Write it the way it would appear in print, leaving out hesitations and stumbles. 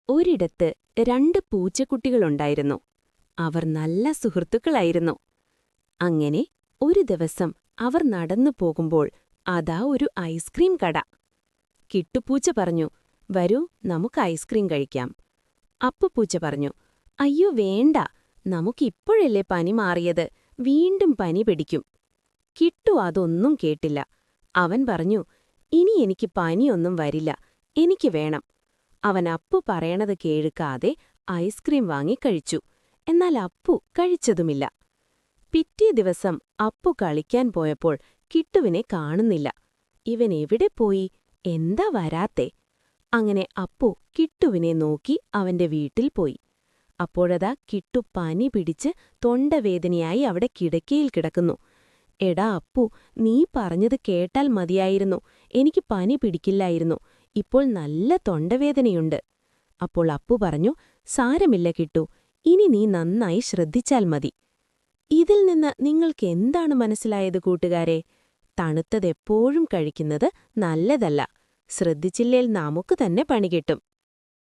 ഒരിടത്ത് 2 പൂച്ചക്കുട്ടികളുണ്ടായിരുന്നു. അവർ നല്ല സുഹൃത്തുക്കളായിരുന്നു. അങ്ങനെ ഒരു ദിവസം അവർ നടന്നു പോകുമ്പോൾ അതാ ഒരു ഐസ്ക്രീം കട. കിട്ടുപൂച്ച പറഞ്ഞു, വരൂ നമുക്ക് ഐസ്ക്രീം കഴിക്കാം. അപ്പുപൂച്ച പറഞ്ഞു, അയ്യോ വേണ്ട, നമുക്കിപ്പോഴല്ലേ പനി മാറിയത്, വീണ്ടും പനി പിടിക്കും. കിട്ടു അതൊന്നും കേട്ടില്ല. അവൻ പറഞ്ഞു, ഇനി എനിക്ക് പനിയൊന്നും വരില്ല, എനിക്ക് വേണം. അവൻ അപ്പു പറയണത് കേൾക്കാതെ ഐസ്ക്രീം വാങ്ങിക്കഴിച്ചു. എന്നാൽ അപ്പു കഴിച്ചതുമില്ല. പിറ്റേ ദിവസം അപ്പു കളിക്കാൻ പോയപ്പോൾ കിട്ടുവിനെ കാണുന്നില്ല. ഇവൻ എവിടെ പോയി, എന്താ വരാത്തെ? അങ്ങനെ അപ്പു കിട്ടുവിനെ നോക്കി അവന്റെ വീട്ടിൽ പോയി. അപ്പോഴതാ കിട്ടു പനി പിടിച്ച് തൊണ്ടവേദനയായി അവിടെ കിടക്കയിൽ കിടക്കുന്നു. എടാ അപ്പു, നീ പറഞ്ഞത് കേട്ടാൽ മതിയായിരുന്നു, എനിക്ക് പനി പിടിക്കില്ലായിരുന്നു, ഇപ്പോൾ നല്ല തൊണ്ടവേദനയുണ്ട്. അപ്പോൾ അപ്പു പറഞ്ഞു, സാരമില്ല കിട്ടു, ഇനി നീ നന്നായി ശ്രദ്ധിച്ചാൽ മതി. ഇതിൽ നിന്ന് നിങ്ങൾക്ക് എന്താണ് മനസ്സിലായത് കൂട്ടുകാരെ? തണുത്തതെപ്പോഴും കഴിക്കുന്നത് നല്ലതല്ല. ശ്രദ്ധിച്ചില്ലേൽ നമുക്ക് തന്നെ പണി കിട്ടും.